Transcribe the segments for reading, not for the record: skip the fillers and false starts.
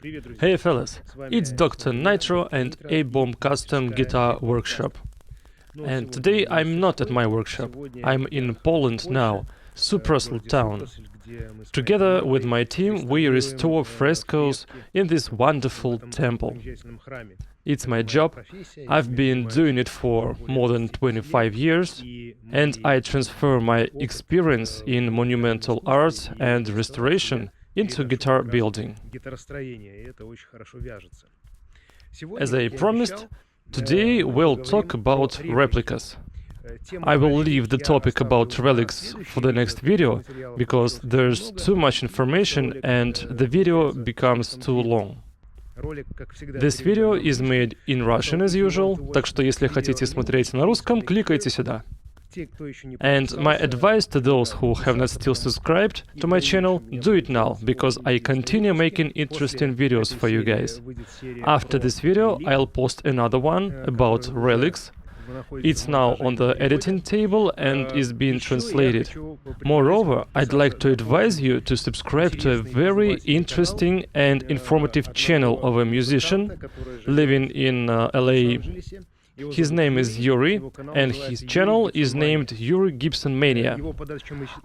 Hey fellas, it's Dr.Nitro and A-Bomb Custom Guitar Workshop. And today I'm not at my workshop, I'm in Poland now, super little town. Together with my team we restore frescoes in this wonderful temple. It's my job, I've been doing it for more than 25 years, and I transfer my experience in monumental art and restoration into guitar building. As I promised, today we'll talk about replicas. I will leave the topic about relics for the next video, because there's too much information and the video becomes too long. This video is made in Russian as usual, так что если хотите смотреть на русском, кликайте сюда. And my advice to those who have not still subscribed to my channel, do it now, because I continue making interesting videos for you guys. After this video, I'll post another one about relics. It's now on the editing table and is being translated. Moreover, I'd like to advise you to subscribe to a very interesting and informative channel of a musician living in LA. His name is Yuri, and his channel is named Yuri Gibson Mania.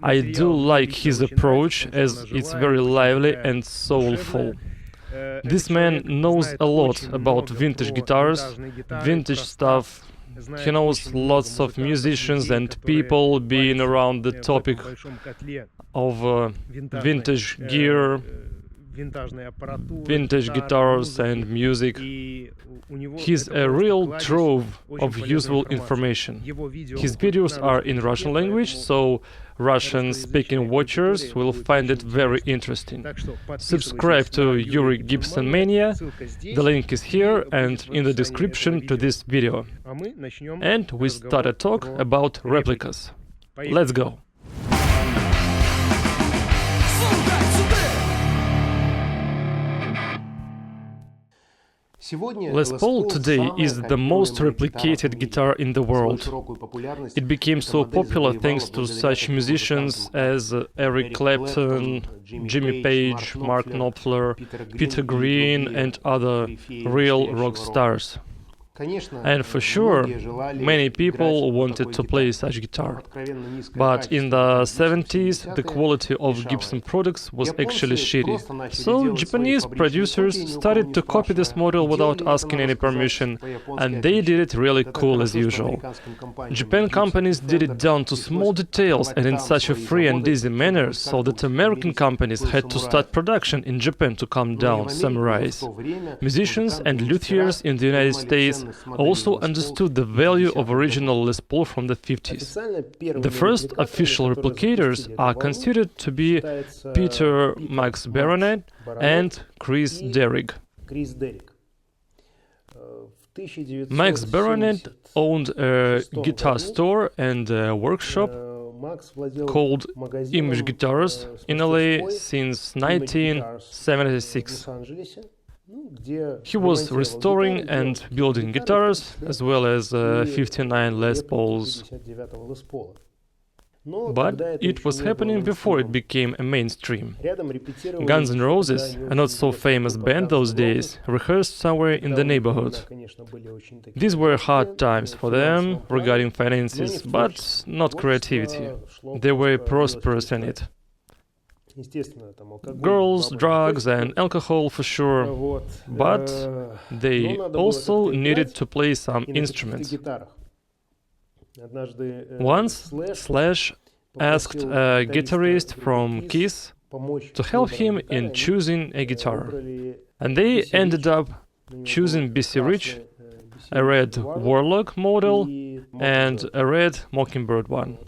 I do like his approach, as it's very lively and soulful. This man knows a lot about vintage guitars, vintage stuff. He knows lots of musicians and people being around the topic of vintage gear, vintage guitars and music. He's a real trove of useful information. His videos are in Russian language, so Russian-speaking watchers will find it very interesting. Subscribe to Yuri Gibson Mania, the link is here and in the description to this video. And we start a talk about replicas. Let's go! Les Paul today is the most replicated guitar in the world. It became so popular thanks to such musicians as Eric Clapton, Jimmy Page, Mark Knopfler, Peter Green and other real rock stars. And for sure, many people wanted to play such guitar. But in the 70s, the quality of Gibson products was actually shitty. So Japanese producers started to copy this model without asking any permission, and they did it really cool as usual. Japan companies did it down to small details and in such a free and easy manner, so that American companies had to start production in Japan to calm down samurais. Musicians and luthiers in the United States also understood the value of original Les Paul from the 50s. The first official replicators are considered to be Peter Max Baranet and Kris Derrig. Max Baranet owned a guitar store and a workshop called Image Guitars in LA since 1976. He was restoring and building guitars, as well as 59 Les Pauls. But it was happening before it became a mainstream. Guns N' Roses, a not so famous band those days, rehearsed somewhere in the neighborhood. These were hard times for them regarding finances, but not creativity. They were prosperous in it. Girls, drugs and alcohol for sure, but they also needed to play some instruments. Once Slash asked a guitarist from Kiss to help him in choosing a guitar, and they ended up choosing BC Rich, a red Warlock model and a red Mockingbird one.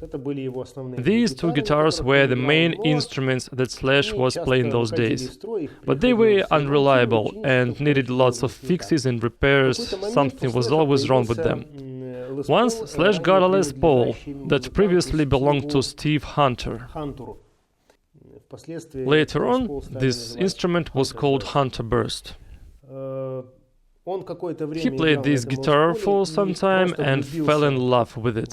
These two guitars were the main instruments that Slash was playing those days, but they were unreliable and needed lots of fixes and repairs. Something was always wrong with them. Once Slash got a Les Paul that previously belonged to Steve Hunter. Later on, this instrument was called Hunter Burst. He played this guitar for some time and fell in love with it.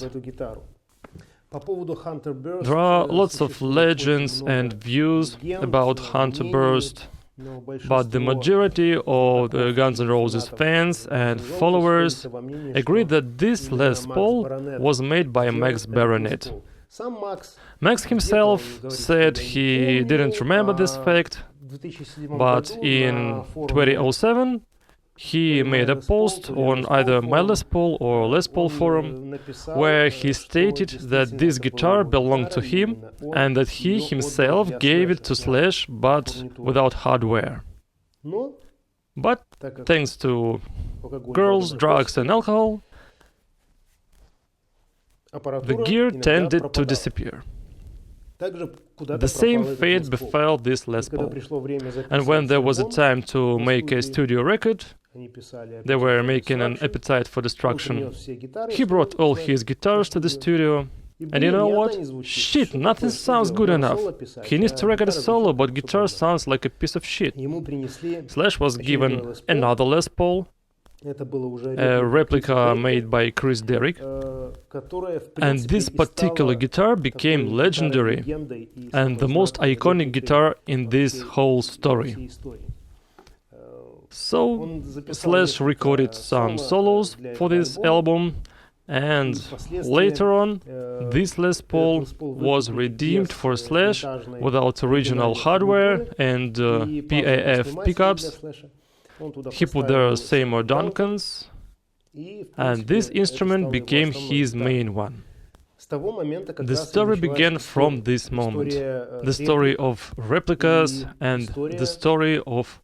There are lots of legends and views about Hunter Burst. but the majority of the Guns N' Roses fans and followers agreed that this Les Paul was made by Max Baranet. Max himself said he didn't remember this fact, but in 2007 he made a post on either my Les Paul or Les Paul forum where he stated that this guitar belonged to him and that he himself gave it to Slash but without hardware. But thanks to girls, drugs and alcohol, the gear tended to disappear. The same fate befell this Les Paul. And when there was a time to make a studio record, they were making an Appetite for Destruction. He brought all his guitars to the studio, and you know what? Shit, nothing sounds good enough. He needs to record a solo, but guitar sounds like a piece of shit. Slash was given another Les Paul, a replica made by Kris Derrig, and this particular guitar became legendary and the most iconic guitar in this whole story. So Slash recorded some solos for this album, and later on this Les Paul was redeemed for Slash without original hardware and PAF pickups. He put the Seymour Duncans, and this instrument became his main one. The story began from this moment, the story of replicas and the story of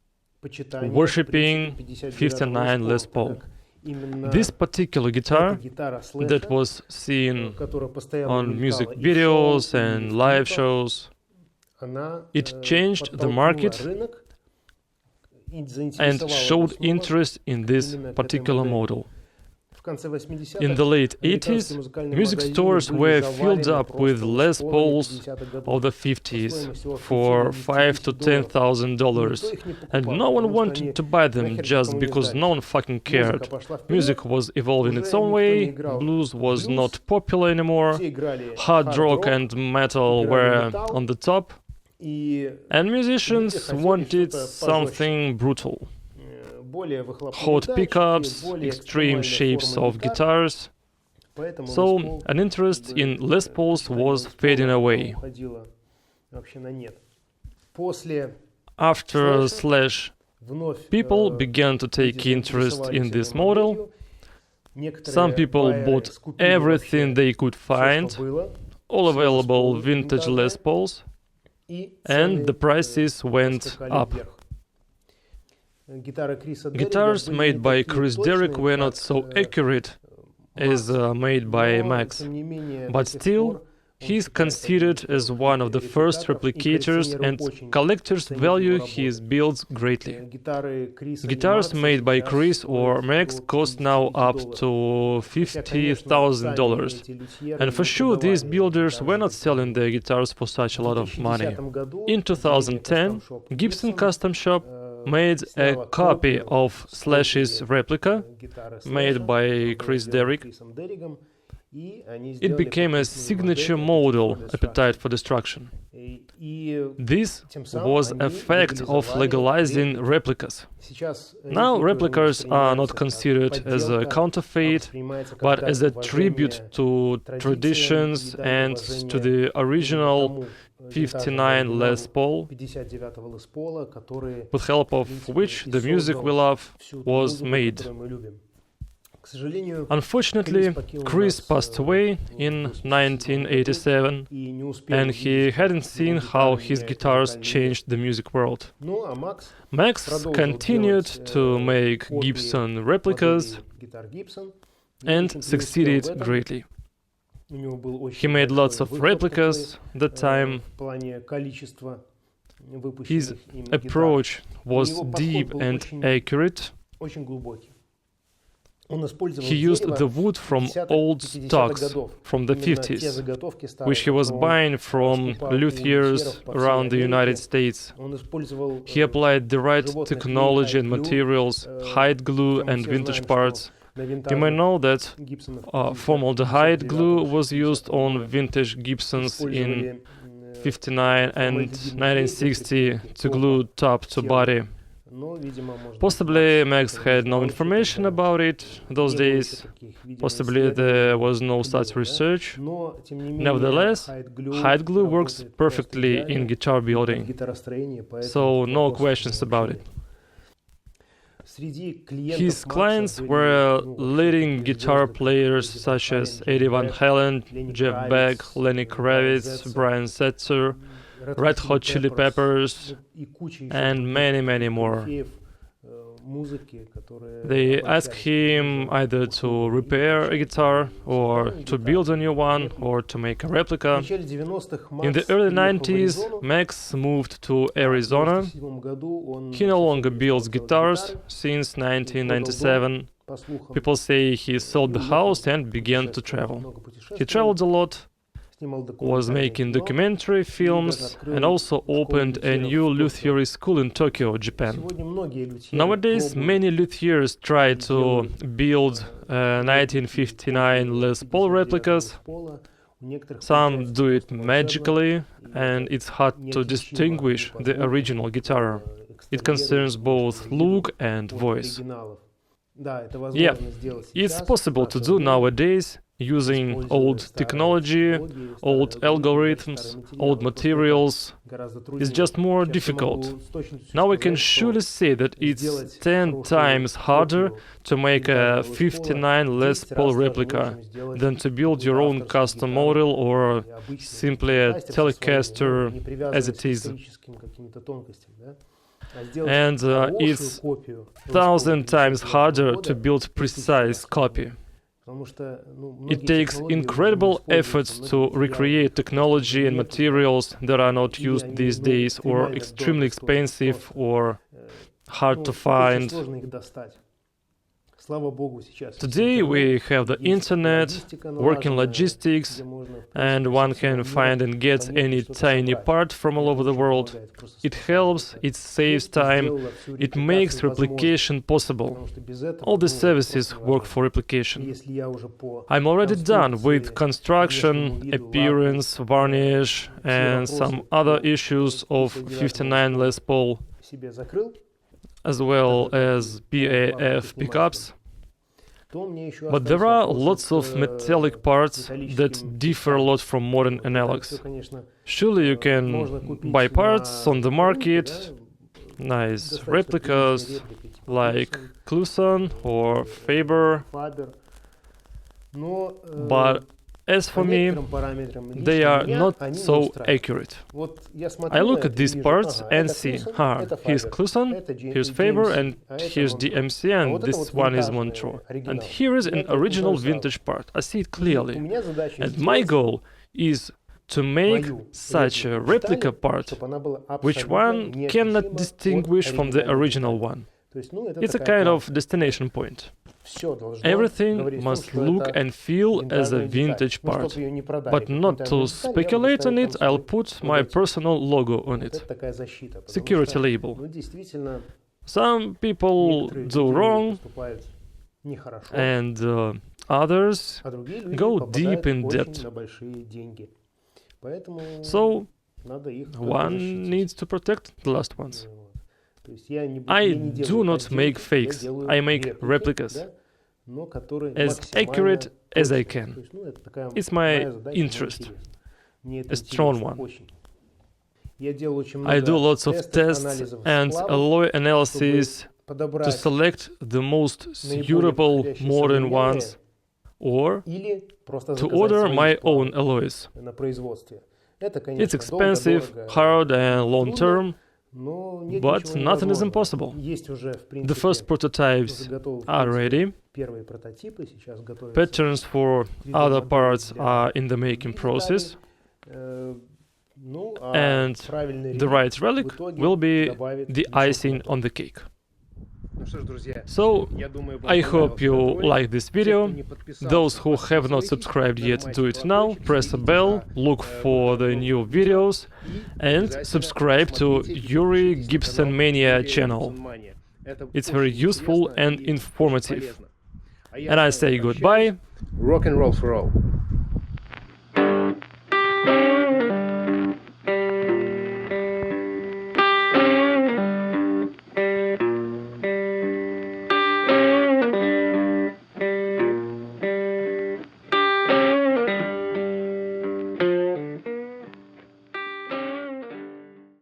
worshipping 59 Les Paul. This particular guitar that was seen on music videos and live shows, it changed the market and showed interest in this particular model. In the late 80s, music stores were filled up with Les Pauls of the 50s for $5,000 to $10,000, and no one wanted to buy them just because no one fucking cared. Music was evolving its own way, blues was not popular anymore, hard rock and metal were on the top, and musicians wanted something brutal. Hot pickups, extreme shapes of guitars. So an interest in Les Pauls was fading away. After Slash, people began to take interest in this model. Some people bought everything they could find, all available vintage Les Pauls, and the prices went up. Guitars made by Kris Derrig were not so accurate as made by Max, but still, he is considered as one of the first replicators, and collectors value his builds greatly. Guitars made by Kris or Max cost now up to $50,000, and for sure these builders were not selling their guitars for such a lot of money. In 2010, Gibson Custom Shop made a copy of Slash's replica, made by Kris Derrig. It became a signature model, Appetite for Destruction. This was a fact of legalizing replicas. Now replicas are not considered as a counterfeit, but as a tribute to traditions and to the original 59 Les Paul, with help of which the music we love was made. Unfortunately, Kris passed away in 1987, and he hadn't seen how his guitars changed the music world. Max continued to make Gibson replicas and succeeded greatly. He made lots of replicas that time. His approach was deep and accurate. He used the wood from old stocks from the 50s, which he was buying from luthiers around the United States. He applied the right technology and materials, hide glue and vintage parts. You may know that formaldehyde glue was used on vintage Gibsons in 1959 and 1960 to glue top to body. Possibly Max had no information about it those days, possibly there was no such research. Nevertheless, hide glue works perfectly in guitar building, so no questions about it. His clients were leading guitar players such as Eddie Van Halen, Jeff Beck, Lenny Kravitz, Brian Setzer, Red Hot Chili Peppers, and many more. They asked him either to repair a guitar, or to build a new one, or to make a replica. In the early 90s, Max moved to Arizona. He no longer builds guitars since 1997. People say he sold the house and began to travel. He traveled a lot, was making documentary films, and also opened a new luthier school in Tokyo, Japan. Nowadays, many luthiers try to build 1959 Les Paul replicas. Some do it magically, and it's hard to distinguish the original guitar. It concerns both look and voice. Yeah, it's possible to do nowadays, using old technology, old algorithms, old materials. It's just more difficult. Now we can surely say that it's 10 times harder to make a 59 Les Paul replica than to build your own custom model or simply a Telecaster as it is. And it's 1,000 times harder to build precise copy. It takes incredible efforts to recreate technology and materials that are not used these days, or extremely expensive, or hard to find. Today we have the internet, working logistics, and one can find and get any tiny part from all over the world. It helps, it saves time, it makes replication possible. All the services work for replication. I'm already done with construction, appearance, varnish, and some other issues of 59 Les Paul, as well as BAF pickups. But there are lots of metallic parts that differ a lot from modern analogs. Surely you can buy parts on the market, nice replicas like Cluson or Faber, but as for me, they are not so accurate. I look at these parts and see, here's Cluson, here's Faber, and here's DMC, and this one is Montreux. And here is an original vintage part. I see it clearly. And my goal is to make such a replica part, which one cannot distinguish from the original one. It's a kind of destination point. Everything must look and feel as a vintage part, but not to speculate on it, I'll put my personal logo on it. Security label. Some people do wrong, and others go deep in debt. So one needs to protect the last ones. I do not make fakes, I make replicas, as accurate as I can. It's my interest, a strong one. I do lots of tests and alloy analysis to select the most suitable modern ones, or to order my own alloys. It's expensive, hard and long-term, but nothing is impossible. The first prototypes are ready. Patterns for other parts are in the making process. And the right relic will be the icing on the cake. So, I hope you like this video. Those who have not subscribed yet, do it now. Press a bell, look for the new videos, and subscribe to Yuri Gibson Mania channel. It's very useful and informative. And I say goodbye. Rock and roll for all.